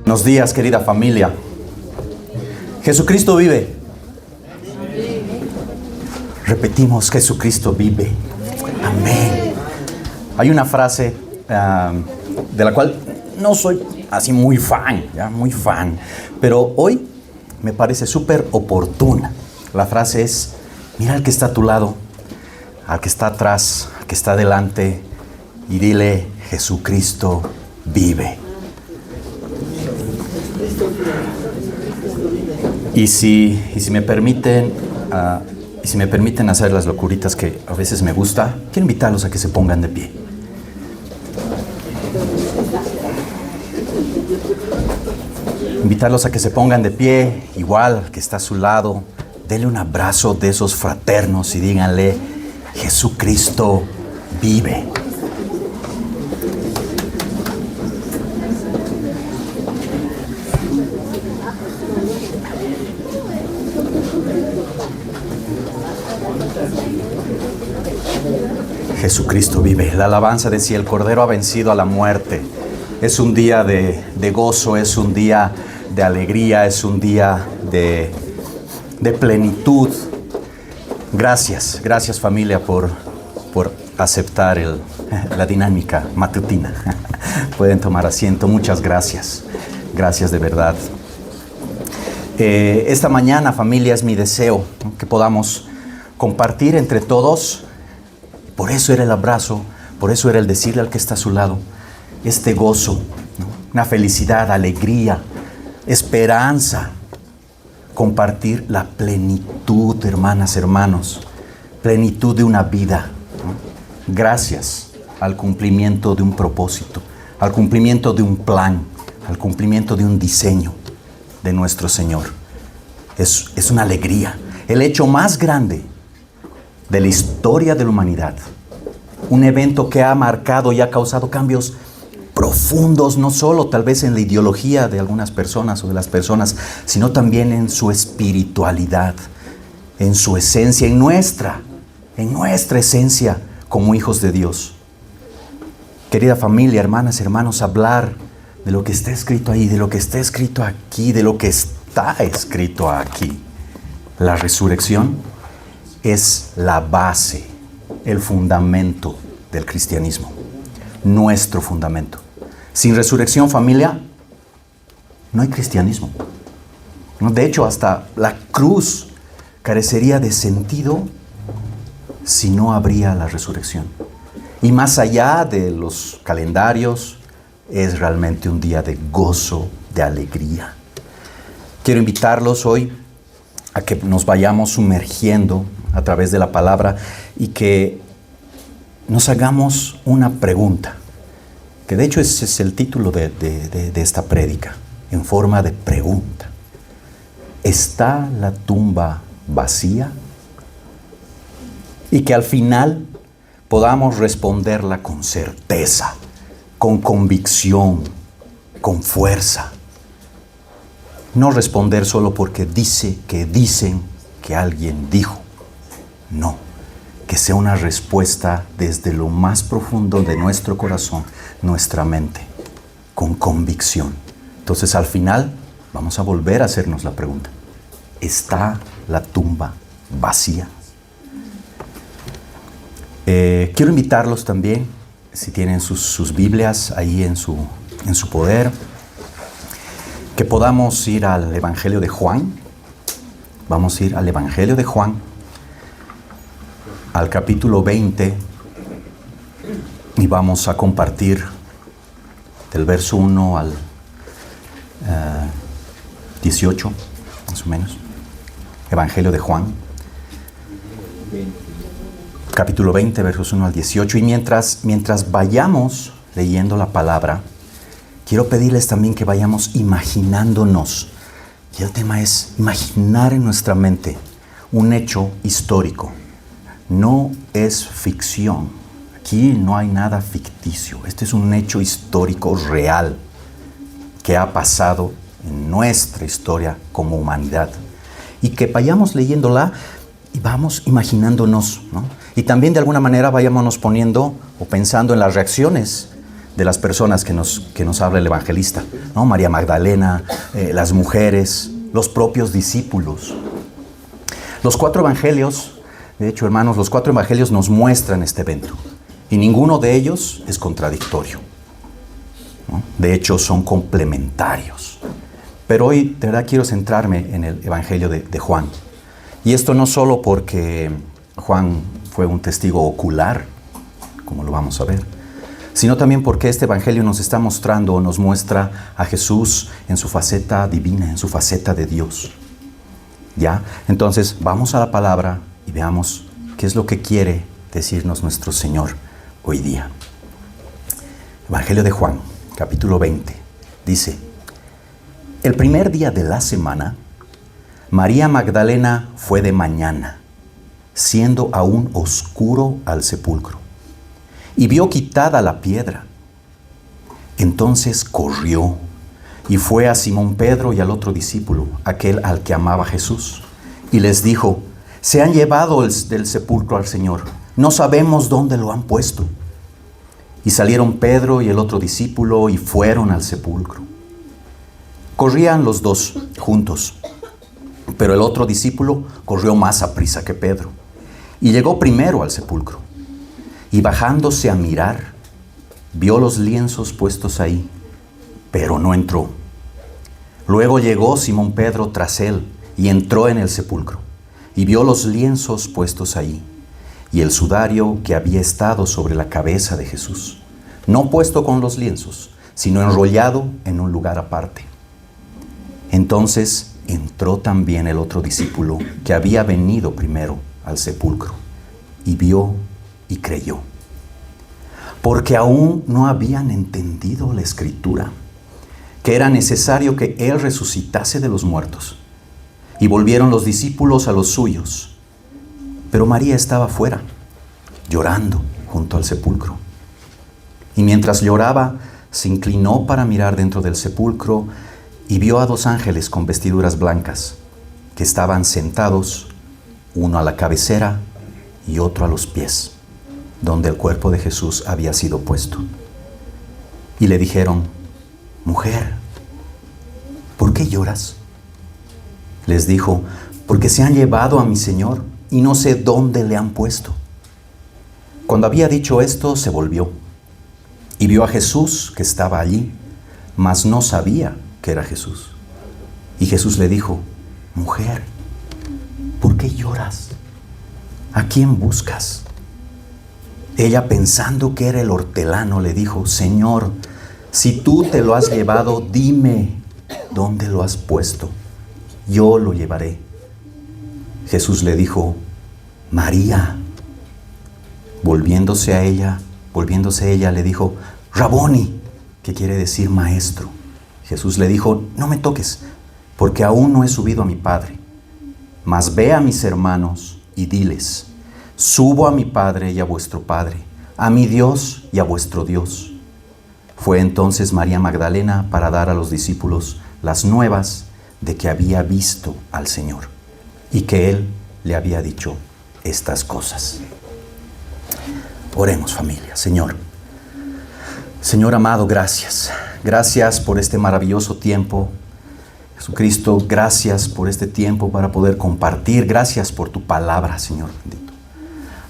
Buenos días, querida familia. Jesucristo vive. Repetimos, Jesucristo vive. Amén. Hay una frase de la cual no soy así muy fan, pero hoy me parece súper oportuna. La frase es: mira al que está a tu lado, al que está atrás, al que está delante, y dile: Jesucristo vive. Y si me permiten hacer las locuritas que a veces me gusta, quiero invitarlos a que se pongan de pie. Invitarlos a que se pongan de pie, igual al que está a su lado. Denle un abrazo de esos fraternos y díganle: Jesucristo vive. Jesucristo vive. La alabanza decía: el Cordero ha vencido a la muerte. Es un día de gozo, es un día de alegría, es un día de plenitud. Gracias familia por aceptar la dinámica matutina. Pueden tomar asiento. Muchas gracias. Gracias de verdad. Esta mañana, familia, es mi deseo que podamos compartir entre todos. Por eso era el abrazo, por eso era el decirle al que está a su lado, este gozo, ¿no? Una felicidad, alegría, esperanza. Compartir la plenitud, hermanas, hermanos, plenitud de una vida, ¿no? Gracias al cumplimiento de un propósito, al cumplimiento de un plan, al cumplimiento de un diseño de nuestro Señor. Es una alegría. El hecho más grande de la historia de la humanidad. Un evento que ha marcado y ha causado cambios profundos, no solo tal vez en la ideología de algunas personas o de las personas, sino también en su espiritualidad, en su esencia, en nuestra esencia como hijos de Dios. Querida familia, hermanas, hermanos, hablar de lo que está escrito ahí, de lo que está escrito aquí, de lo que está escrito aquí. La resurrección es la base, el fundamento del cristianismo, nuestro fundamento. Sin resurrección, familia, no hay cristianismo. De hecho, hasta la cruz carecería de sentido si no habría la resurrección. Y más allá de los calendarios, es realmente un día de gozo, de alegría. Quiero invitarlos hoy a que nos vayamos sumergiendo a través de la palabra y que nos hagamos una pregunta, que de hecho ese es el título de esta prédica, en forma de pregunta. ¿Está la tumba vacía? Y que al final podamos responderla con certeza, con convicción, con fuerza. No responder solo porque dicen que alguien dijo. No, que sea una respuesta desde lo más profundo de nuestro corazón, nuestra mente, con convicción. Entonces al final vamos a volver a hacernos la pregunta: ¿está la tumba vacía? Quiero invitarlos también, si tienen sus Biblias ahí en su poder, que podamos ir al Evangelio de Juan. Vamos a ir al Evangelio de Juan, al capítulo 20, y vamos a compartir del verso 1 al 18, más o menos. Evangelio de Juan, capítulo 20, versos 1 al 18. Y mientras vayamos leyendo la palabra, quiero pedirles también que vayamos imaginándonos. Y el tema es imaginar en nuestra mente un hecho histórico. No es ficción. Aquí no hay nada ficticio. Este es un hecho histórico real que ha pasado en nuestra historia como humanidad. Y que vayamos leyéndola y vamos imaginándonos, ¿no? Y también de alguna manera vayámonos poniendo o pensando en las reacciones de las personas que nos habla el evangelista, ¿no? María Magdalena, las mujeres, los propios discípulos. Los 4 evangelios, de hecho, hermanos, los 4 evangelios nos muestran este evento. Y ninguno de ellos es contradictorio, ¿no? De hecho, son complementarios. Pero hoy, de verdad, quiero centrarme en el evangelio de Juan. Y esto no solo porque Juan fue un testigo ocular, como lo vamos a ver, sino también porque este evangelio nos está mostrando o nos muestra a Jesús en su faceta divina, en su faceta de Dios. ¿Ya? Entonces, vamos a la palabra y veamos qué es lo que quiere decirnos nuestro Señor hoy día. Evangelio de Juan, capítulo 20, dice: el primer día de la semana, María Magdalena fue de mañana, siendo aún oscuro, al sepulcro, y vio quitada la piedra. Entonces corrió y fue a Simón Pedro y al otro discípulo, aquel al que amaba Jesús, y les dijo: se han llevado del sepulcro al Señor, no sabemos dónde lo han puesto. Y salieron Pedro y el otro discípulo y fueron al sepulcro. Corrían los dos juntos, pero el otro discípulo corrió más aprisa que Pedro y llegó primero al sepulcro. Y bajándose a mirar, vio los lienzos puestos ahí, pero no entró. Luego llegó Simón Pedro tras él y entró en el sepulcro y vio los lienzos puestos ahí y el sudario que había estado sobre la cabeza de Jesús, no puesto con los lienzos, sino enrollado en un lugar aparte. Entonces entró también el otro discípulo que había venido primero al sepulcro y vio y creyó, porque aún no habían entendido la Escritura, que era necesario que Él resucitase de los muertos. Y volvieron los discípulos a los suyos, pero María estaba fuera, llorando junto al sepulcro. Y mientras lloraba, se inclinó para mirar dentro del sepulcro y vio a 2 ángeles con vestiduras blancas, que estaban sentados, uno a la cabecera y otro a los pies, donde el cuerpo de Jesús había sido puesto. Y le dijeron: mujer, ¿por qué lloras? Les dijo: porque se han llevado a mi Señor y no sé dónde le han puesto. Cuando había dicho esto, se volvió y vio a Jesús que estaba allí, mas no sabía que era Jesús. Y Jesús le dijo: mujer, ¿por qué lloras? ¿A quién buscas? Ella, pensando que era el hortelano, le dijo: Señor, si tú te lo has llevado, dime dónde lo has puesto. Yo lo llevaré. Jesús le dijo: María. Volviéndose ella, le dijo: Raboni, que quiere decir maestro. Jesús le dijo: no me toques, porque aún no he subido a mi Padre. Mas ve a mis hermanos y diles: subo a mi Padre y a vuestro Padre, a mi Dios y a vuestro Dios. Fue entonces María Magdalena para dar a los discípulos las nuevas de que había visto al Señor y que Él le había dicho estas cosas. Oremos, familia. Señor amado, gracias. Gracias por este maravilloso tiempo. Jesucristo, gracias por este tiempo para poder compartir. Gracias por tu palabra, Señor bendito.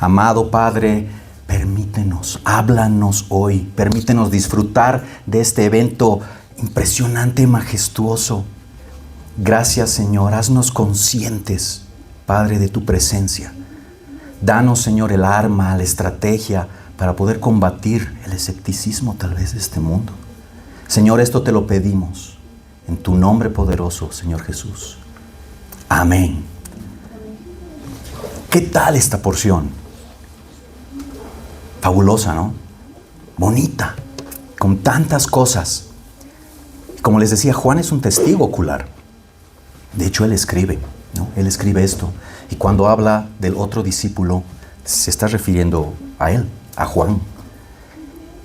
Amado Padre, permítenos, háblanos hoy. Permítenos disfrutar de este evento impresionante, majestuoso. Gracias, Señor. Haznos conscientes, Padre, de tu presencia. Danos, Señor, el arma, la estrategia para poder combatir el escepticismo tal vez de este mundo. Señor, esto te lo pedimos en tu nombre poderoso, Señor Jesús. Amén. ¿Qué tal esta porción? Fabulosa, ¿no? Bonita, con tantas cosas. Como les decía, Juan es un testigo ocular. De hecho, él escribe, ¿no? Él escribe esto. Y cuando habla del otro discípulo, se está refiriendo a él, a Juan.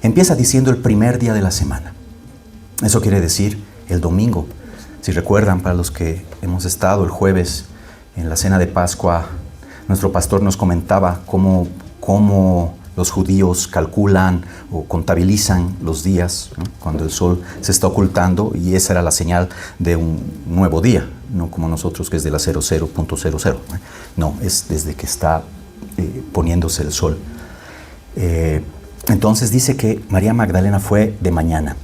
Empieza diciendo el primer día de la semana. Eso quiere decir el domingo. Si recuerdan, para los que hemos estado el jueves en la cena de Pascua, nuestro pastor nos comentaba cómo los judíos calculan o contabilizan los días, ¿no? Cuando el sol se está ocultando, y esa era la señal de un nuevo día, no como nosotros que es de la 00.00. No, es desde que está poniéndose el sol. Entonces dice que María Magdalena fue de mañana,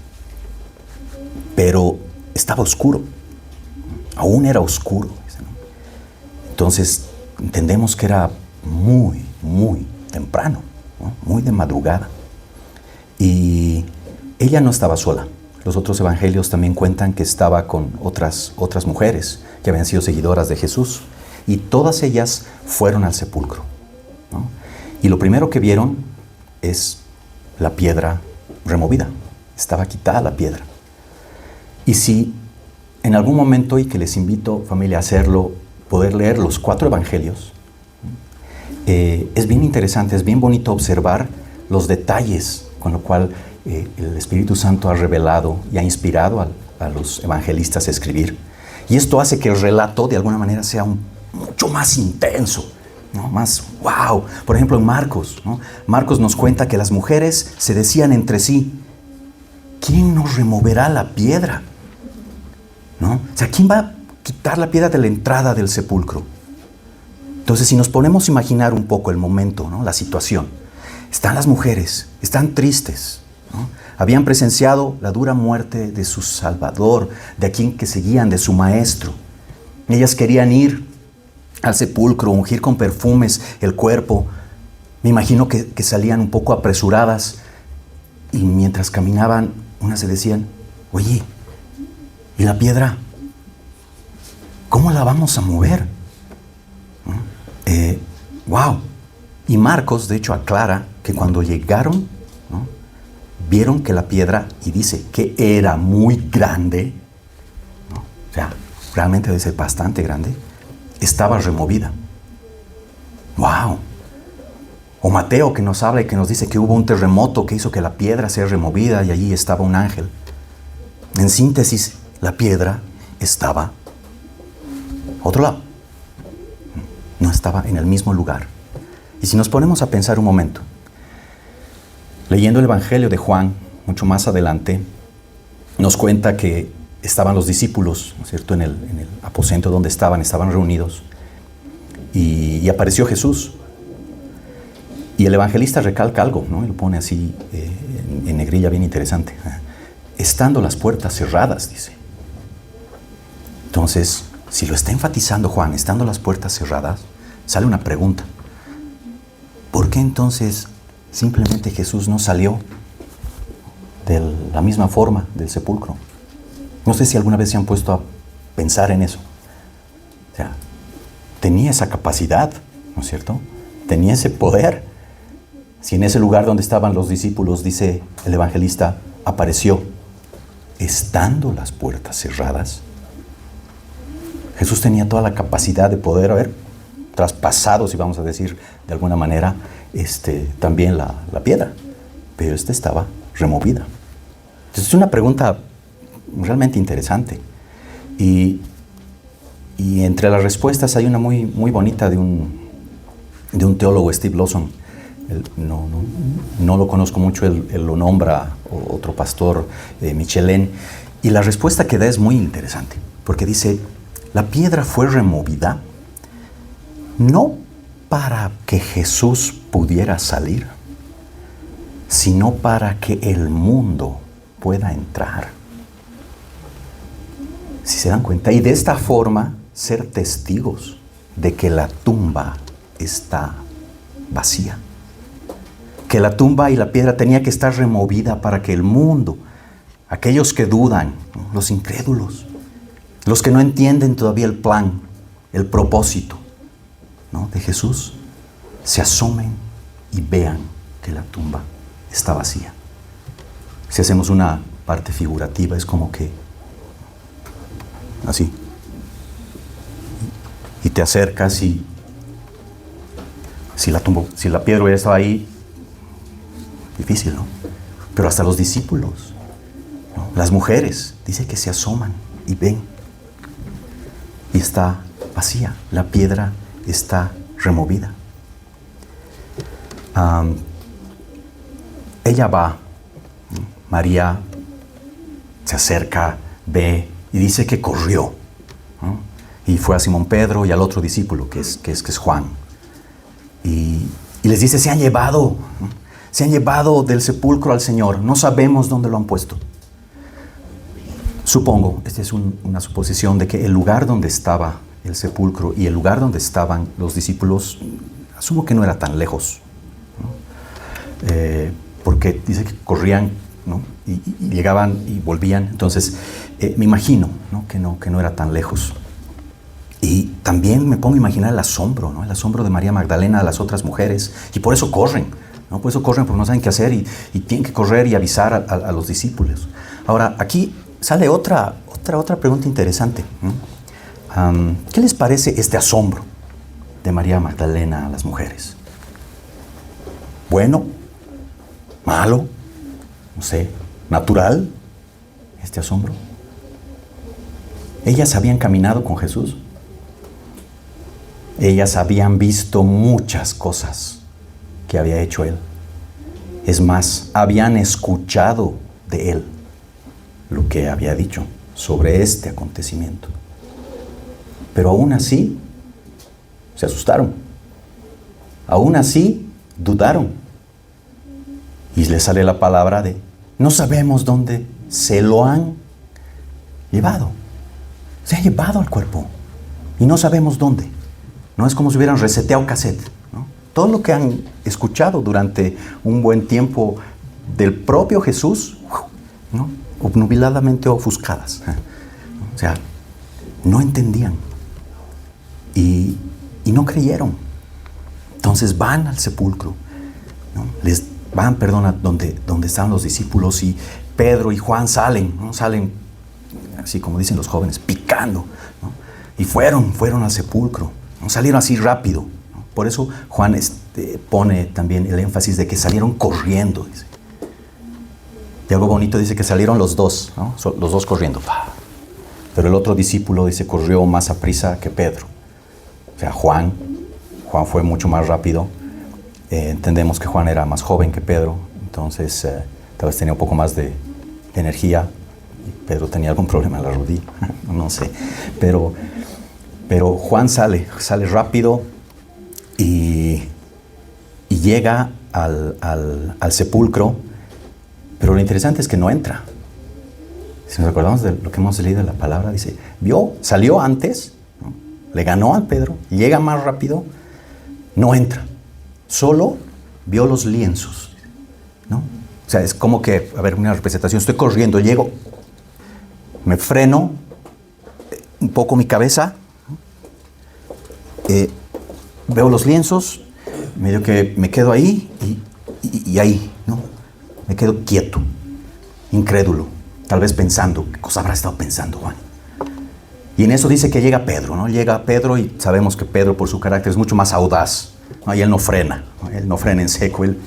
pero estaba oscuro, aún era oscuro. Entonces entendemos que era muy, muy temprano, ¿no? Muy de madrugada. Y ella no estaba sola. Los otros evangelios también cuentan que estaba con otras mujeres que habían sido seguidoras de Jesús, y todas ellas fueron al sepulcro, ¿no? Y lo primero que vieron es la piedra removida. Estaba quitada la piedra. Y si en algún momento, y que les invito, familia, a hacerlo, poder leer los 4 evangelios, es bien interesante, es bien bonito observar los detalles con lo cual el Espíritu Santo ha revelado y ha inspirado a los evangelistas a escribir. Y esto hace que el relato de alguna manera sea mucho más intenso, ¿no? Más wow. Por ejemplo, en Marcos, ¿no? Marcos nos cuenta que las mujeres se decían entre sí: ¿quién nos removerá la piedra? ¿No? O sea, ¿quién va a quitar la piedra de la entrada del sepulcro? Entonces, si nos ponemos a imaginar un poco el momento, ¿no? La situación, están las mujeres, están tristes, ¿no? Habían presenciado la dura muerte de su Salvador, de a quien que seguían, de su Maestro. Ellas querían ir al sepulcro, ungir con perfumes el cuerpo. Me imagino que salían un poco apresuradas, y mientras caminaban, unas se decían: oye, ¿y la piedra? ¿Cómo la vamos a mover? ¡Wow! Y Marcos, de hecho, aclara que cuando llegaron, ¿no?, vieron que la piedra, y dice que era muy grande, ¿no? O sea, realmente debe ser bastante grande, estaba removida. ¡Wow! O Mateo, que nos habla y que nos dice que hubo un terremoto que hizo que la piedra sea removida, y allí estaba un ángel. En síntesis, la piedra estaba a otro lado. No estaba en el mismo lugar. Y si nos ponemos a pensar un momento, leyendo el Evangelio de Juan, mucho más adelante, nos cuenta que estaban los discípulos, ¿no es cierto?, en el aposento donde estaban reunidos, y apareció Jesús. Y el evangelista recalca algo, ¿no? Y lo pone así en negrilla, bien interesante. Estando las puertas cerradas, dice. Entonces, si lo está enfatizando Juan, estando las puertas cerradas, sale una pregunta. ¿Por qué entonces simplemente Jesús no salió de la misma forma del sepulcro? No sé si alguna vez se han puesto a pensar en eso. O sea, tenía esa capacidad, ¿no es cierto? Tenía ese poder. Si en ese lugar donde estaban los discípulos, dice el evangelista, apareció estando las puertas cerradas, Jesús tenía toda la capacidad de poder haber traspasado, si vamos a decir de alguna manera, también la piedra, pero esta estaba removida. Entonces es una pregunta realmente interesante, y entre las respuestas hay una muy, muy bonita de un teólogo, Steve Lawson. No lo conozco mucho, él lo nombra otro pastor, Michelin, y la respuesta que da es muy interesante, porque dice: la piedra fue removida no para que Jesús pudiera salir, sino para que el mundo pueda entrar. Si se dan cuenta, y de esta forma ser testigos de que la tumba está vacía. Que la tumba y la piedra tenía que estar removida para que el mundo, aquellos que dudan, los incrédulos, los que no entienden todavía el plan, el propósito, ¿no?, de Jesús, se asomen y vean que la tumba está vacía. Si hacemos una parte figurativa, es como que así, y te acercas, y si la piedra hubiera estado ahí, difícil, ¿no? Pero hasta los discípulos, ¿no?, las mujeres, dice que se asoman y ven, y está vacía, la piedra está removida. ella va, María se acerca, ve y dice que corrió, ¿no? Y fue a Simón Pedro y al otro discípulo, que es Juan. Y les dice, se han llevado del sepulcro al Señor, no sabemos dónde lo han puesto. Supongo, esta es una suposición, de que el lugar donde estaba el sepulcro y el lugar donde estaban los discípulos, asumo que no era tan lejos, ¿no? Porque dice que corrían, ¿no? y llegaban y volvían. Entonces, me imagino, ¿no? Que no era tan lejos. Y también me pongo a imaginar el asombro, ¿no? El asombro de María Magdalena a las otras mujeres. Y por eso corren, ¿no? Por eso corren, porque no saben qué hacer y tienen que correr y avisar a los discípulos. Ahora, aquí sale otra pregunta interesante, ¿no? ¿Qué les parece este asombro de María Magdalena a las mujeres? ¿Bueno? ¿Malo? No sé, ¿natural? Este asombro. Ellas habían caminado con Jesús. Ellas habían visto muchas cosas que había hecho Él. Es más, habían escuchado de Él lo que había dicho sobre este acontecimiento. Pero aún así, se asustaron. Aún así, dudaron. Y les sale la palabra de, no sabemos dónde se lo han llevado. Se ha llevado al cuerpo. Y no sabemos dónde. No es como si hubieran reseteado cassette, ¿no? Todo lo que han escuchado durante un buen tiempo del propio Jesús, ¿no? Obnubiladamente ofuscadas. O sea, no entendían. Y no creyeron. Entonces van al sepulcro, ¿no? Donde estaban los discípulos, y Pedro y Juan salen, ¿no? Salen, así como dicen los jóvenes, picando, ¿no? Y fueron al sepulcro, ¿no? Salieron así rápido, ¿no? Por eso Juan pone también el énfasis de que salieron corriendo, dice. Y algo bonito, dice que salieron los dos, ¿no? Los dos corriendo. Pero el otro discípulo, dice, corrió más aprisa que Pedro. O sea, Juan fue mucho más rápido. Entendemos que Juan era más joven que Pedro, entonces tal vez tenía un poco más de energía. Y Pedro tenía algún problema en la rodilla, no sé. Pero Juan sale rápido y llega al sepulcro, pero lo interesante es que no entra. Si nos acordamos de lo que hemos leído en la palabra, dice, salió antes, ¿no? Le ganó a Pedro, llega más rápido, no entra. Solo vio los lienzos, ¿no? O sea, es como que, a ver, una representación, estoy corriendo, llego, me freno un poco mi cabeza, veo los lienzos, medio que me quedo ahí y ahí, ¿no? Me quedo quieto, incrédulo, tal vez pensando, ¿qué cosa habrá estado pensando Juan? Y en eso dice que llega Pedro, ¿no? Llega Pedro y sabemos que Pedro, por su carácter, es mucho más audaz, ¿no? Y él no frena, ¿no? Él no frena en seco, él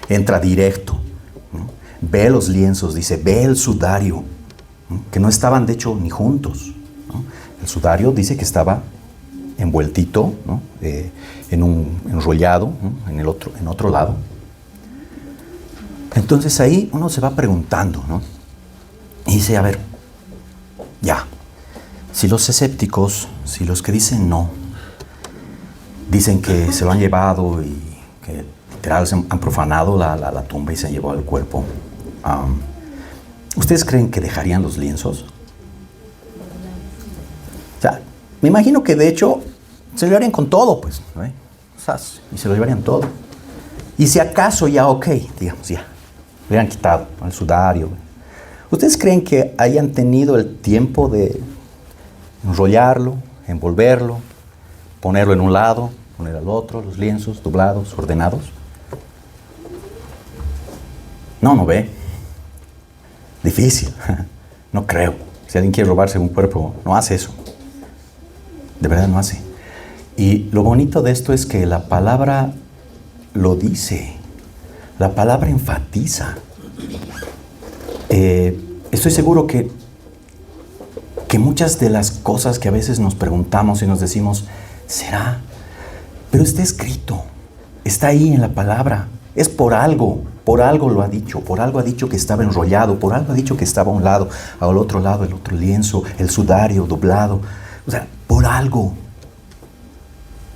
entra directo, ¿no? Ve los lienzos, dice, ve el sudario, ¿no? Que no estaban de hecho ni juntos, ¿no? El sudario dice que estaba envueltito, ¿no? Enrollado, ¿no? en otro lado. Entonces ahí uno se va preguntando, ¿no? Y dice, a ver, ya, si los escépticos, si los que dicen no, dicen que se lo han llevado y que literal han profanado la tumba y se han llevado el cuerpo, ¿ustedes creen que dejarían los lienzos? O sea, me imagino que de hecho se lo llevarían con todo, pues, ¿no? Y se lo llevarían todo. Y si acaso ya, digamos, ya, le hubieran quitado el sudario. ¿Ustedes creen que hayan tenido el tiempo de enrollarlo, envolverlo, ponerlo en un lado, poner al otro, los lienzos doblados, ordenados? No ve. Difícil. No creo. Si alguien quiere robarse un cuerpo, no hace eso. De verdad no hace. Y lo bonito de esto es que la palabra lo dice. La palabra enfatiza. Estoy seguro que muchas de las cosas que a veces nos preguntamos y nos decimos, ¿será? Pero está escrito, está ahí en la palabra. Es por algo lo ha dicho, por algo ha dicho que estaba enrollado, por algo ha dicho que estaba a un lado, al otro lado el otro lienzo, el sudario doblado, o sea, por algo.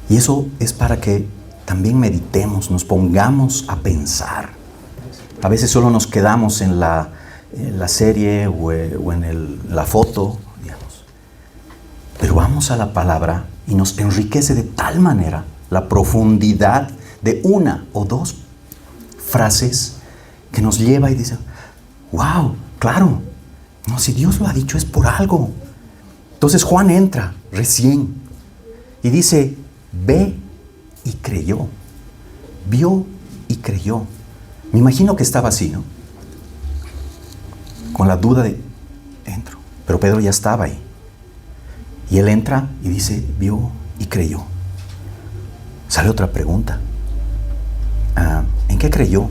Y eso es para que también meditemos, nos pongamos a pensar. A veces solo nos quedamos en la serie o en la foto, digamos. Pero vamos a la palabra y nos enriquece de tal manera la profundidad de una o dos frases que nos lleva y dice, wow, claro, no, si Dios lo ha dicho es por algo. Entonces Juan entra recién y dice, ve y creyó, vio y creyó. Me imagino que estaba así, ¿no? Con la duda de, entro. Pero Pedro ya estaba ahí. Y él entra y dice, vio y creyó. Sale otra pregunta. ¿En qué creyó?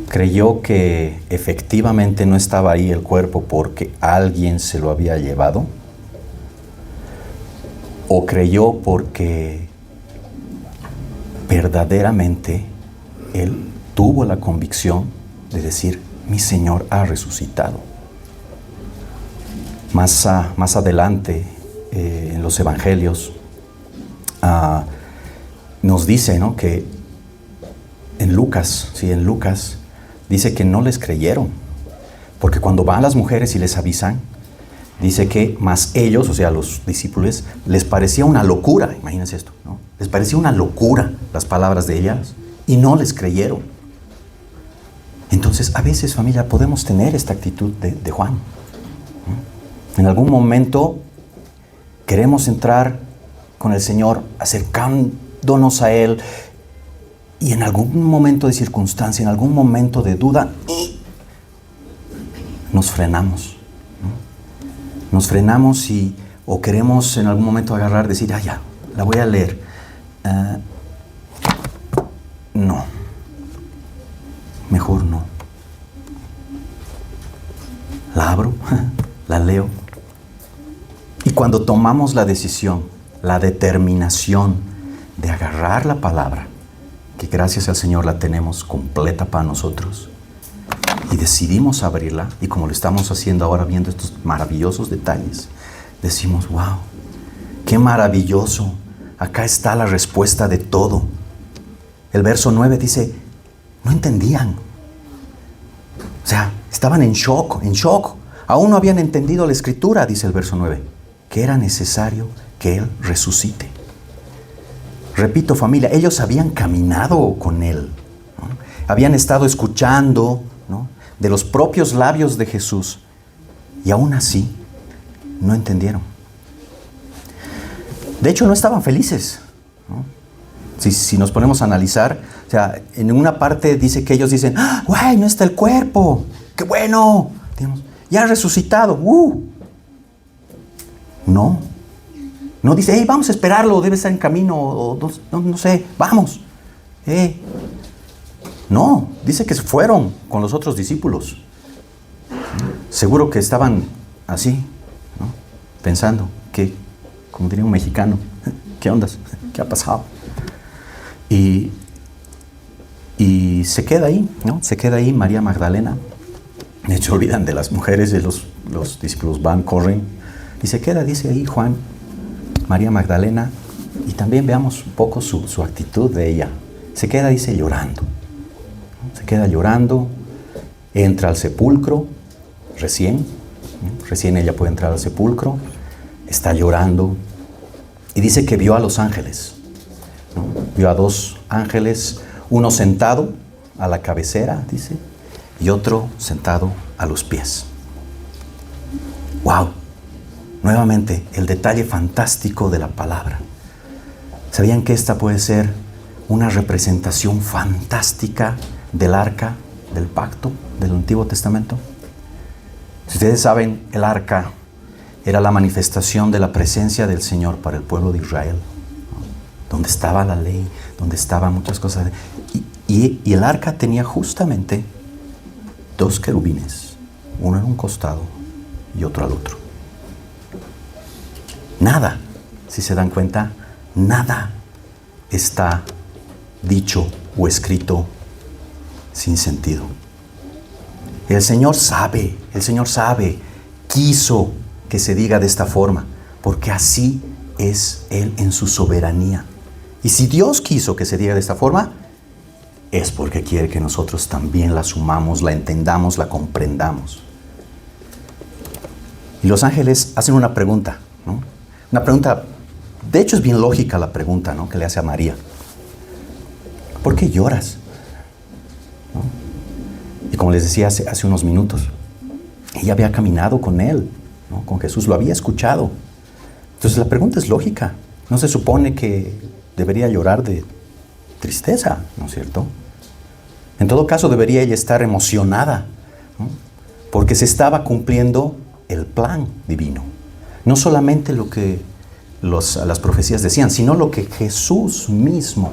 ¿Creyó que efectivamente no estaba ahí el cuerpo porque alguien se lo había llevado? ¿O creyó porque verdaderamente él tuvo la convicción de decir, mi Señor ha resucitado? Más adelante, en los evangelios, nos dice, ¿no?, que en Lucas dice que no les creyeron, porque cuando van las mujeres y les avisan, dice que más ellos, o sea, los discípulos, les parecía una locura, imagínense esto, ¿no? Les parecía una locura las palabras de ellas y no les creyeron. Entonces, a veces, familia, podemos tener esta actitud de Juan, ¿no? En algún momento queremos entrar con el Señor, acercándonos a Él, y en algún momento de circunstancia, en algún momento de duda, nos frenamos, ¿no? Nos frenamos o queremos en algún momento agarrar, decir, ya, la voy a leer. No, mejor no. La abro, la leo. Y cuando tomamos la decisión, la determinación de agarrar la palabra, que gracias al Señor la tenemos completa para nosotros, y decidimos abrirla, y como lo estamos haciendo ahora viendo estos maravillosos detalles, decimos, wow, qué maravilloso, acá está la respuesta de todo. El verso 9 dice, no entendían, o sea, estaban en shock, aún no habían entendido la Escritura, dice el verso 9, que era necesario que Él resucite. Repito, familia, ellos habían caminado con Él, ¿no? Habían estado escuchando, ¿no?, de los propios labios de Jesús, y aún así no entendieron. De hecho, no estaban felices, ¿no? Si nos ponemos a analizar, o sea, en una parte dice que ellos dicen, ¡guay, no está el cuerpo! ¡Qué bueno! Digamos, ya ha resucitado. No dice, hey, vamos a esperarlo, debe estar en camino, o no sé, vamos. No, dice que se fueron con los otros discípulos. Seguro que estaban así, ¿no?, pensando, como diría un mexicano, ¿qué ondas? ¿Qué ha pasado? Y se queda ahí, ¿no? Se queda ahí María Magdalena. De hecho, olvidan de las mujeres, de los discípulos van, corren. Y se queda, dice ahí Juan, María Magdalena, y también veamos un poco su actitud de ella. Se queda, dice, llorando. Se queda llorando, entra al sepulcro, recién ella puede entrar al sepulcro, está llorando, y dice que vio a los ángeles, ¿no? Vio a dos ángeles, uno sentado a la cabecera, dice, y otro sentado a los pies. ¡Wow! Nuevamente, el detalle fantástico de la palabra. ¿Sabían que esta puede ser una representación fantástica del arca del pacto del Antiguo Testamento? Si ustedes saben, el arca era la manifestación de la presencia del Señor para el pueblo de Israel, ¿no?, donde estaba la ley, donde estaban muchas cosas. Y el arca tenía justamente dos querubines, uno en un costado y otro al otro. Nada, si se dan cuenta, nada está dicho o escrito sin sentido. El Señor sabe, quiso que se diga de esta forma, porque así es Él en su soberanía. Y si Dios quiso que se diga de esta forma, es porque quiere que nosotros también la asumamos, la entendamos, la comprendamos. Y los ángeles hacen una pregunta, ¿no? Una pregunta, de hecho es bien lógica la pregunta, ¿no?, que le hace a María. ¿Por qué lloras? ¿No? Y como les decía hace unos minutos, ella había caminado con Él, ¿no?, con Jesús, lo había escuchado. Entonces la pregunta es lógica. No se supone que debería llorar de tristeza, ¿no es cierto? En todo caso debería ella estar emocionada, ¿no?, porque se estaba cumpliendo el plan divino. No solamente lo que las profecías decían, sino lo que Jesús mismo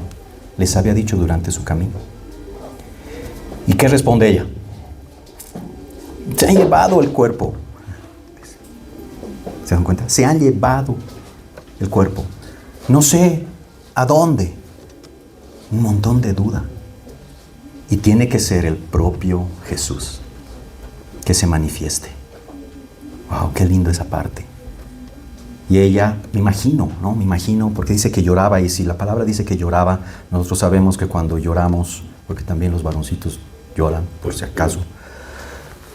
les había dicho durante su camino. ¿Y qué responde ella? Se han llevado el cuerpo. ¿Se dan cuenta? Se han llevado el cuerpo. No sé a dónde. Un montón de duda. Y tiene que ser el propio Jesús que se manifieste. Wow, qué lindo esa parte. Y ella, me imagino, porque dice que lloraba, y si la palabra dice que lloraba, nosotros sabemos que cuando lloramos, porque también los varoncitos lloran, por si acaso,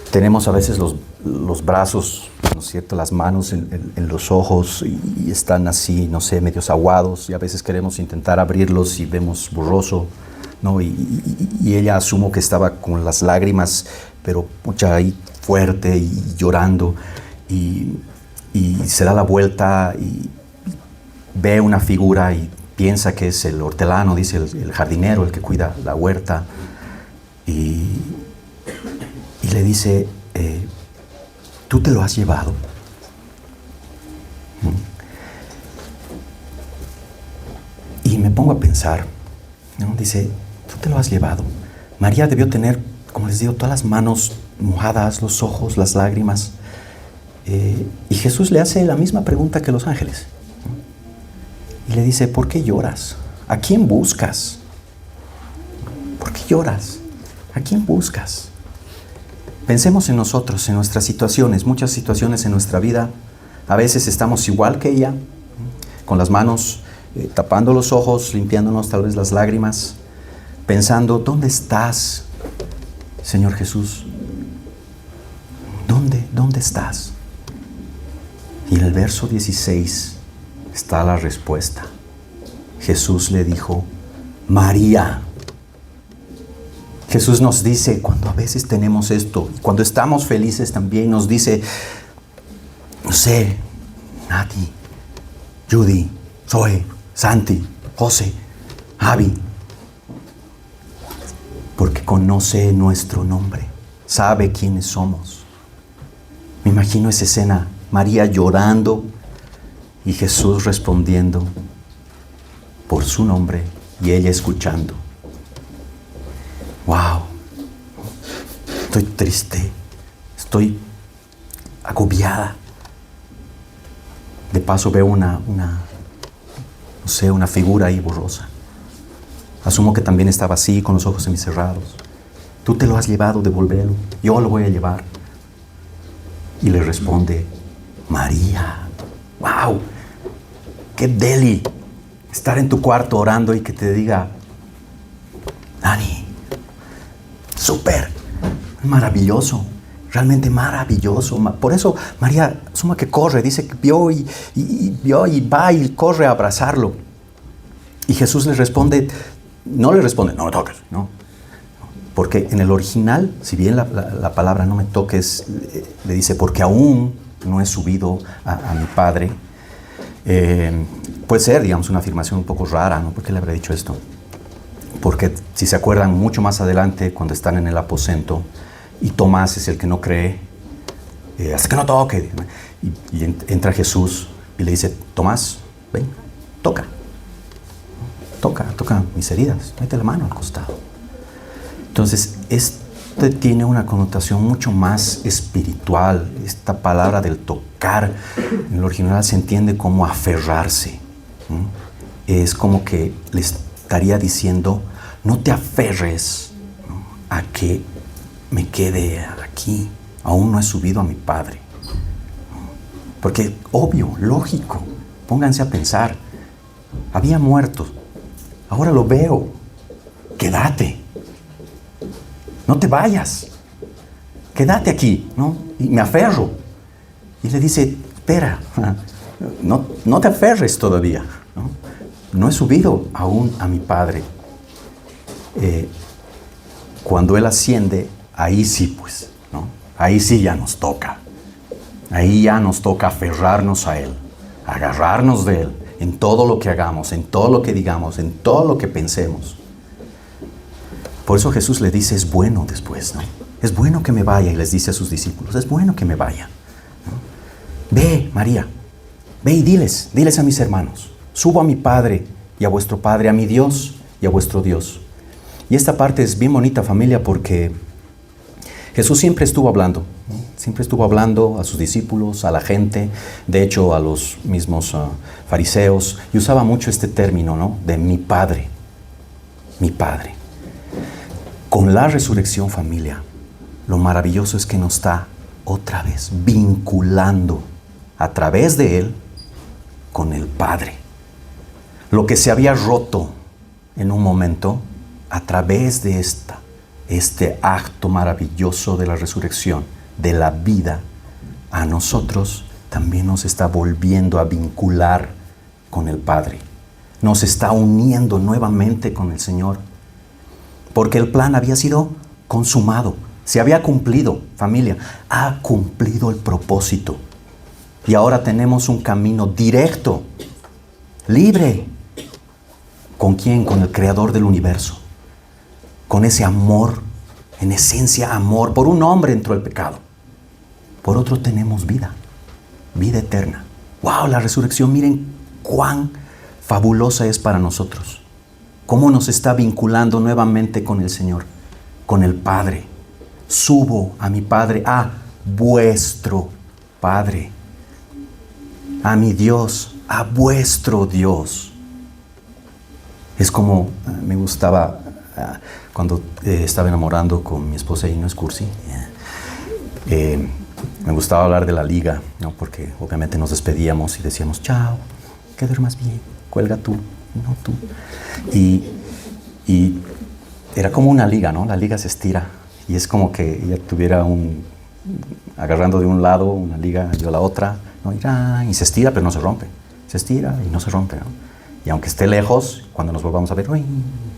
tenemos a veces los brazos, ¿no es cierto?, las manos en los ojos, y están así, no sé, medios aguados, y a veces queremos intentar abrirlos y vemos borroso, ¿no? Y ella asumo que estaba con las lágrimas, pero mucha ahí fuerte y llorando, y se da la vuelta y ve una figura y piensa que es el hortelano, dice el jardinero, el que cuida la huerta, y le dice, ¿tú te lo has llevado? Y me pongo a pensar, ¿no? Dice, ¿tú te lo has llevado? María debió tener, como les digo, todas las manos mojadas, los ojos, las lágrimas. Y Jesús le hace la misma pregunta que los ángeles, ¿no? Y le dice, ¿por qué lloras? ¿A quién buscas? ¿Por qué lloras? ¿A quién buscas? Pensemos en nosotros, en nuestras situaciones, muchas situaciones en nuestra vida. A veces estamos igual que ella, con las manos tapando los ojos, limpiándonos tal vez las lágrimas, pensando, ¿dónde estás, Señor Jesús? ¿Dónde estás? Y en el verso 16 está la respuesta. Jesús le dijo, María. Jesús nos dice, cuando a veces tenemos esto, cuando estamos felices también nos dice, no sé, Nati, Judy, Zoe, Santi, José, Javi, porque conoce nuestro nombre, sabe quiénes somos. Me imagino esa escena, María llorando y Jesús respondiendo por su nombre y ella escuchando. ¡Wow! Estoy triste, estoy agobiada. De paso veo una figura ahí borrosa. Asumo que también estaba así, con los ojos semicerrados. Tú te lo has llevado, devuélvelo. Yo lo voy a llevar. Y le responde, María. ¡Wow! ¡Qué deli! Estar en tu cuarto orando y que te diga, Dani, súper, maravilloso, realmente maravilloso. Por eso María, suma que corre, dice que vio y va y corre a abrazarlo. Y Jesús le responde, no me toques, ¿no? Porque en el original, si bien la palabra no me toques, le dice, porque aún no he subido a mi Padre. Puede ser, digamos, una afirmación un poco rara, ¿no? ¿Por qué le habrá dicho esto? Porque si se acuerdan, mucho más adelante, cuando están en el aposento, y Tomás es el que no cree, hasta que no toque. Y entra Jesús y le dice, Tomás, ven, toca mis heridas, mete la mano al costado. Entonces, este tiene una connotación mucho más espiritual. Esta palabra del tocar, en el original se entiende como aferrarse. Es como que le estaría diciendo, no te aferres, ¿no?, a que me quede aquí. Aún no he subido a mi Padre. Porque, obvio, lógico, pónganse a pensar. Había muerto, ahora lo veo. Quédate. No te vayas. Quédate aquí, ¿no? Y me aferro. Y le dice, espera, no te aferres todavía, ¿no? No he subido aún a mi Padre. Cuando Él asciende, ahí sí, pues, ¿no? Ahí sí ya nos toca. Ahí ya nos toca aferrarnos a Él, agarrarnos de Él, en todo lo que hagamos, en todo lo que digamos, en todo lo que pensemos. Por eso Jesús le dice, es bueno después, ¿no? Es bueno que me vaya, y les dice a sus discípulos, es bueno que me vaya, ¿no? Ve, María, ve y diles a mis hermanos, subo a mi Padre y a vuestro Padre, a mi Dios y a vuestro Dios. Y esta parte es bien bonita, familia, porque Jesús siempre estuvo hablando, ¿no? Siempre estuvo hablando a sus discípulos, a la gente, de hecho a los mismos fariseos, y usaba mucho este término, ¿no?, de mi Padre, mi Padre. Con la resurrección, familia, lo maravilloso es que nos está otra vez vinculando a través de Él con el Padre. Lo que se había roto en un momento, a través de este acto maravilloso de la resurrección, de la vida, a nosotros también nos está volviendo a vincular con el Padre. Nos está uniendo nuevamente con el Señor. Porque el plan había sido consumado. Se había cumplido, familia. Ha cumplido el propósito. Y ahora tenemos un camino directo, libre. ¿Con quién? Con el Creador del universo. Con ese amor, en esencia amor. Por un hombre entró el pecado. Por otro tenemos vida. Vida eterna. ¡Wow! La resurrección, miren cuán fabulosa es para nosotros. Cómo nos está vinculando nuevamente con el Señor, con el Padre. Subo a mi Padre, a vuestro Padre, a mi Dios, a vuestro Dios. Es como me gustaba cuando estaba enamorando con mi esposa, y no es cursi. Me gustaba hablar de la liga, ¿no? Porque obviamente nos despedíamos y decíamos, chao, que duermas bien, cuelga tú. No tú. Y era como una liga, ¿no? La liga se estira y es como que ella tuviera agarrando de un lado una liga, yo la otra, ¿no? Y se estira, pero no se rompe. Se estira y no se rompe, ¿no? Y aunque esté lejos, cuando nos volvamos a ver, ¡uy!,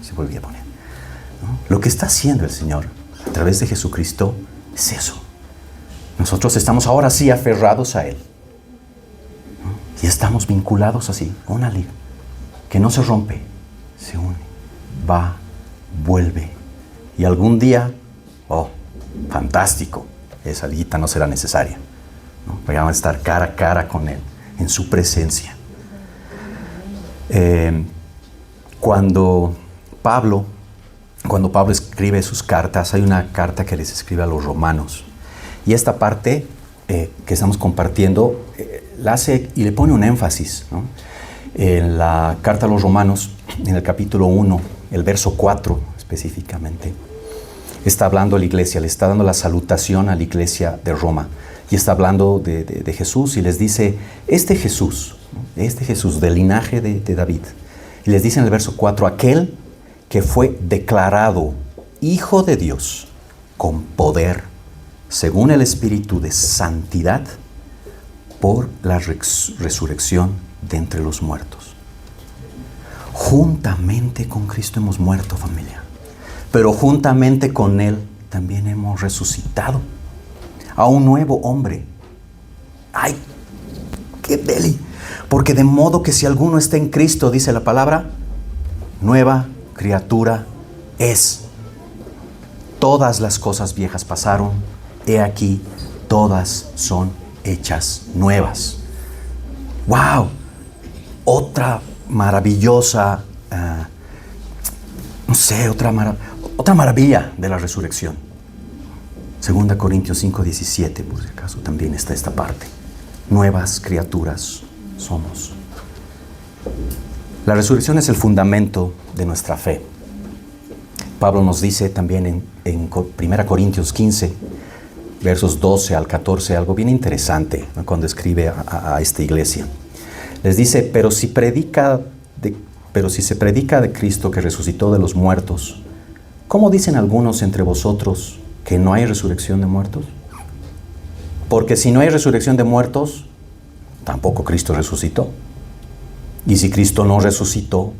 se volvía a poner, ¿no? Lo que está haciendo el Señor a través de Jesucristo es eso. Nosotros estamos ahora sí aferrados a Él, ¿no? Y estamos vinculados así, a una liga que no se rompe, se une, va, vuelve. Y algún día, oh, fantástico, esa liguita no será necesaria, ¿no? Porque vamos a estar cara a cara con Él, en su presencia. Cuando Pablo escribe sus cartas, hay una carta que les escribe a los romanos. Y esta parte que estamos compartiendo, la hace y le pone un énfasis, ¿no? En la carta a los romanos, en el capítulo 1, el verso 4 específicamente, está hablando a la iglesia, le está dando la salutación a la iglesia de Roma, y está hablando de Jesús, y les dice, este Jesús del linaje de David, y les dice en el verso 4, aquel que fue declarado Hijo de Dios con poder, según el Espíritu de santidad, por la resurrección de entre los muertos. Juntamente con Cristo hemos muerto, familia, pero juntamente con Él también hemos resucitado a un nuevo hombre. ¡Ay, qué deli! Porque de modo que si alguno está en Cristo, dice la palabra, nueva criatura es. Todas las cosas viejas pasaron, he aquí, todas son hechas nuevas. ¡Wow! Otra maravillosa, otra maravilla de la resurrección. 2 Corintios 5:17, por si acaso, también está esta parte. Nuevas criaturas somos. La resurrección es el fundamento de nuestra fe. Pablo nos dice también en 1 Corintios 15, versos 12 al 14, algo bien interesante, ¿no?, cuando escribe a esta iglesia. Les dice, pero si se predica de Cristo que resucitó de los muertos, ¿cómo dicen algunos entre vosotros que no hay resurrección de muertos? Porque si no hay resurrección de muertos, tampoco Cristo resucitó. Y si Cristo no resucitó,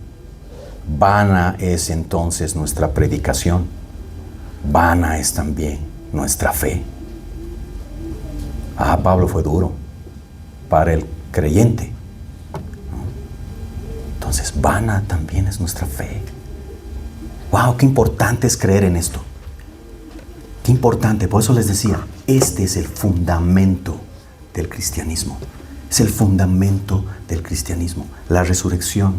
vana es entonces nuestra predicación, vana es también nuestra fe. Pablo fue duro para el creyente, ¿no? Entonces, vana también es nuestra fe. ¡Wow! ¡Qué importante es creer en esto! ¡Qué importante! Por eso les decía, este es el fundamento del cristianismo. Es el fundamento del cristianismo. La resurrección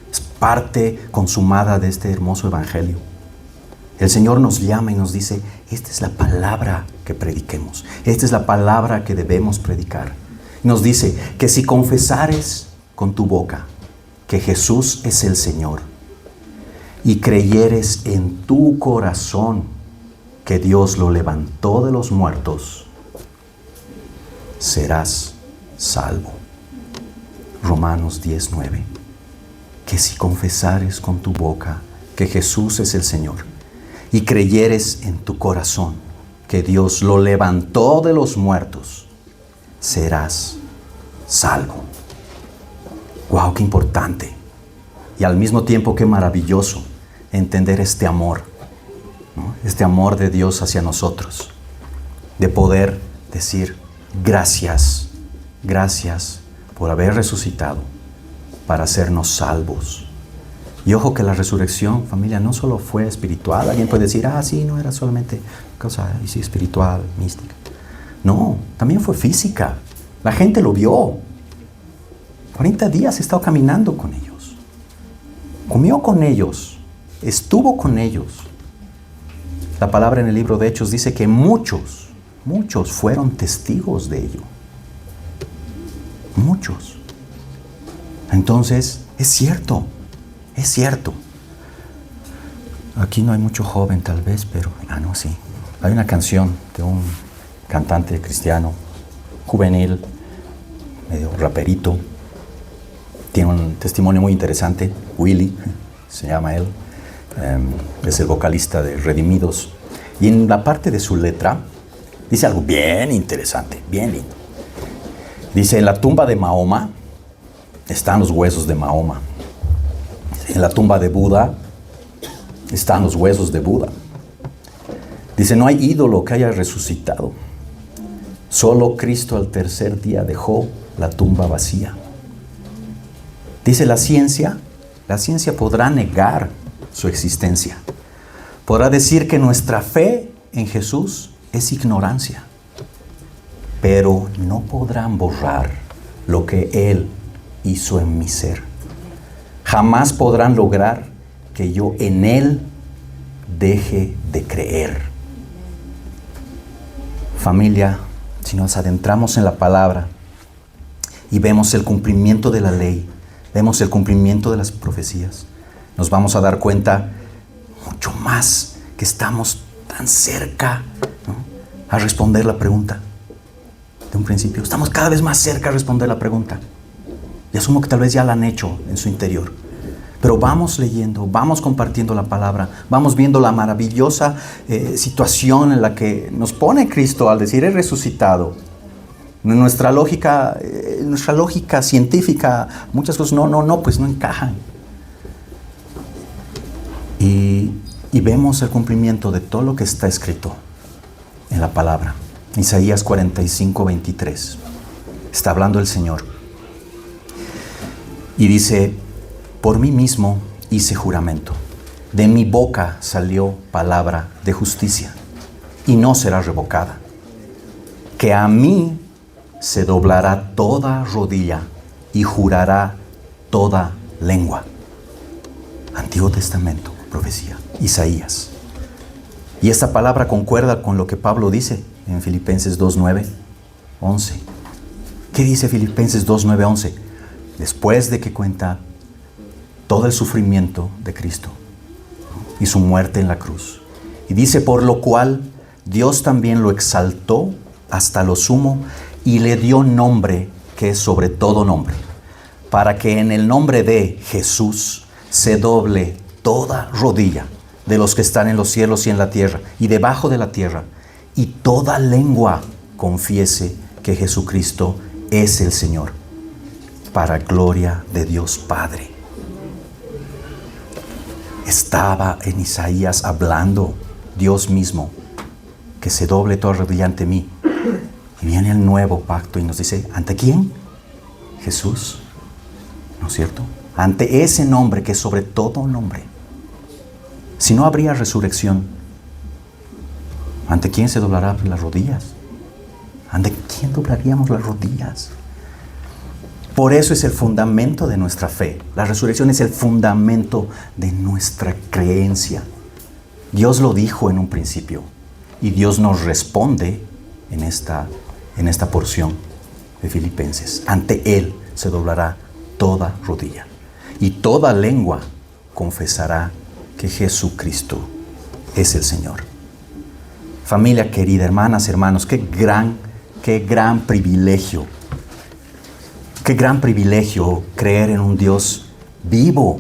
es parte consumada de este hermoso evangelio. El Señor nos llama y nos dice, esta es la palabra que prediquemos. Esta es la palabra que debemos predicar. Nos dice que si confesares con tu boca que Jesús es el Señor y creyeres en tu corazón que Dios lo levantó de los muertos, serás salvo. Romanos 10:9. Que si confesares con tu boca que Jesús es el Señor y creyeres en tu corazón que Dios lo levantó de los muertos, serás salvo. ¡Wow! ¡Qué importante! Y al mismo tiempo, qué maravilloso entender este amor, ¿no? Este amor de Dios hacia nosotros, de poder decir gracias, gracias por haber resucitado para hacernos salvos. Y ojo que la resurrección, familia, no solo fue espiritual. Alguien puede decir, sí, no era solamente cosa espiritual, mística. No, también fue física. La gente lo vio. 40 días he estado caminando con ellos. Comió con ellos. Estuvo con ellos. La palabra en el libro de Hechos dice que muchos fueron testigos de ello. Muchos. Entonces, es cierto. Es cierto. Aquí no hay mucho joven tal vez, pero... no, sí. Hay una canción de un cantante cristiano, juvenil, medio raperito. Tiene un testimonio muy interesante. Willy, se llama él. Es el vocalista de Redimidos. Y en la parte de su letra, dice algo bien interesante, bien lindo. Dice, en la tumba de Mahoma están los huesos de Mahoma. En la tumba de Buda están los huesos de Buda. Dice, no hay ídolo que haya resucitado. Solo Cristo al tercer día dejó la tumba vacía. Dice, la ciencia podrá negar su existencia. Podrá decir que nuestra fe en Jesús es ignorancia. Pero no podrán borrar lo que Él hizo en mi ser. Jamás podrán lograr que yo en Él deje de creer. Familia, si nos adentramos en la palabra y vemos el cumplimiento de la ley, vemos el cumplimiento de las profecías, nos vamos a dar cuenta mucho más que estamos tan cerca, ¿no?, a responder la pregunta de un principio. Estamos cada vez más cerca a responder la pregunta. Y asumo que tal vez ya la han hecho en su interior. Pero vamos leyendo, vamos compartiendo la palabra, vamos viendo la maravillosa situación en la que nos pone Cristo al decir, he resucitado. Nuestra lógica científica, muchas cosas pues no encajan. Y vemos el cumplimiento de todo lo que está escrito en la palabra. Isaías 45:23. Está hablando el Señor. Y dice, por mí mismo hice juramento. De mi boca salió palabra de justicia. Y no será revocada. Que a mí se doblará toda rodilla y jurará toda lengua. Antiguo Testamento, profecía, Isaías. Y esta palabra concuerda con lo que Pablo dice en Filipenses 2:9-11. ¿Qué dice Filipenses 2:9-11? Después de que cuenta todo el sufrimiento de Cristo, y su muerte en la cruz. Y dice, por lo cual Dios también lo exaltó hasta lo sumo y le dio nombre que es sobre todo nombre, para que en el nombre de Jesús se doble toda rodilla de los que están en los cielos y en la tierra y debajo de la tierra, y toda lengua confiese que Jesucristo es el Señor, para gloria de Dios Padre. Estaba en Isaías hablando Dios mismo, que se doble toda rodilla ante mí. Y viene el nuevo pacto y nos dice, ¿ante quién? Jesús, ¿no es cierto? Ante ese nombre que es sobre todo nombre. Si no habría resurrección, ¿ante quién se doblarán las rodillas? ¿Ante quién doblaríamos las rodillas? Por eso es el fundamento de nuestra fe. La resurrección es el fundamento de nuestra creencia. Dios lo dijo en un principio y Dios nos responde en esta porción de Filipenses. Ante Él se doblará toda rodilla y toda lengua confesará que Jesucristo es el Señor. Familia querida, hermanas, hermanos, qué gran privilegio. Qué gran privilegio creer en un Dios vivo.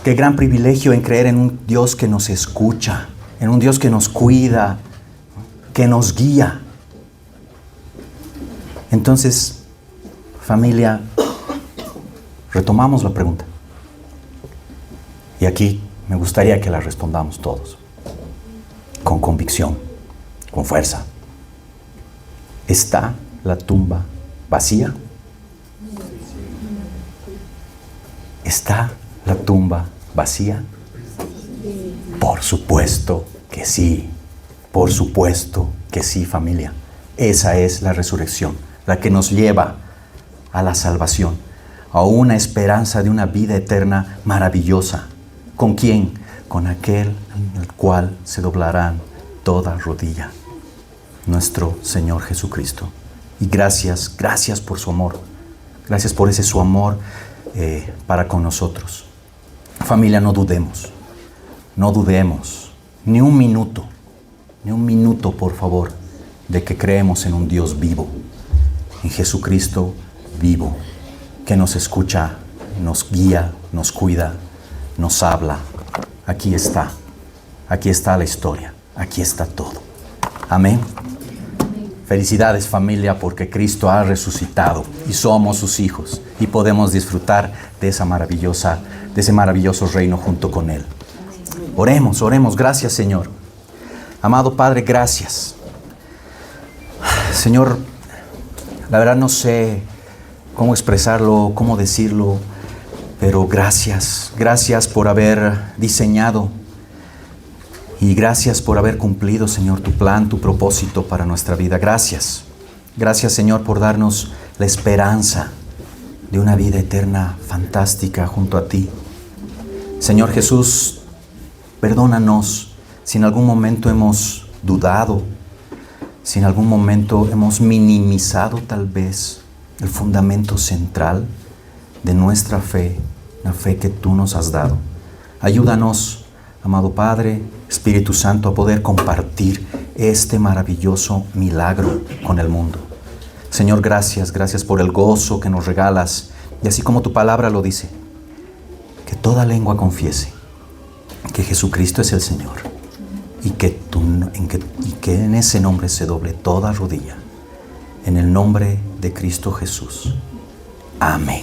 Qué gran privilegio en creer en un Dios que nos escucha, en un Dios que nos cuida, que nos guía. Entonces, familia, retomamos la pregunta. Y aquí me gustaría que la respondamos todos, con convicción, con fuerza. ¿Está la tumba vacía? ¿Está la tumba vacía? Por supuesto que sí. Por supuesto que sí, familia. Esa es la resurrección, la que nos lleva a la salvación, a una esperanza de una vida eterna maravillosa. ¿Con quién? Con aquel en el cual se doblarán toda rodilla, nuestro Señor Jesucristo. Y gracias por su amor. Gracias por ese su amor para con nosotros. Familia, no dudemos, ni un minuto, por favor, de que creemos en un Dios vivo, en Jesucristo vivo, que nos escucha, nos guía, nos cuida, nos habla. Aquí está la historia, aquí está todo. Amén. Felicidades, familia, porque Cristo ha resucitado y somos sus hijos y podemos disfrutar de ese maravilloso reino junto con Él. Oremos. Gracias, Señor. Amado Padre, gracias. Señor, la verdad no sé cómo expresarlo, cómo decirlo, pero gracias por haber diseñado y gracias por haber cumplido, Señor, tu plan, tu propósito para nuestra vida. Gracias, Señor, por darnos la esperanza de una vida eterna fantástica junto a ti. Señor Jesús, perdónanos si en algún momento hemos dudado, si en algún momento hemos minimizado tal vez el fundamento central de nuestra fe, la fe que tú nos has dado. Ayúdanos, amado Padre, Espíritu Santo, a poder compartir este maravilloso milagro con el mundo. Señor, gracias por el gozo que nos regalas, y así como tu palabra lo dice, que toda lengua confiese que Jesucristo es el Señor, y que en ese nombre se doble toda rodilla, en el nombre de Cristo Jesús. Amén.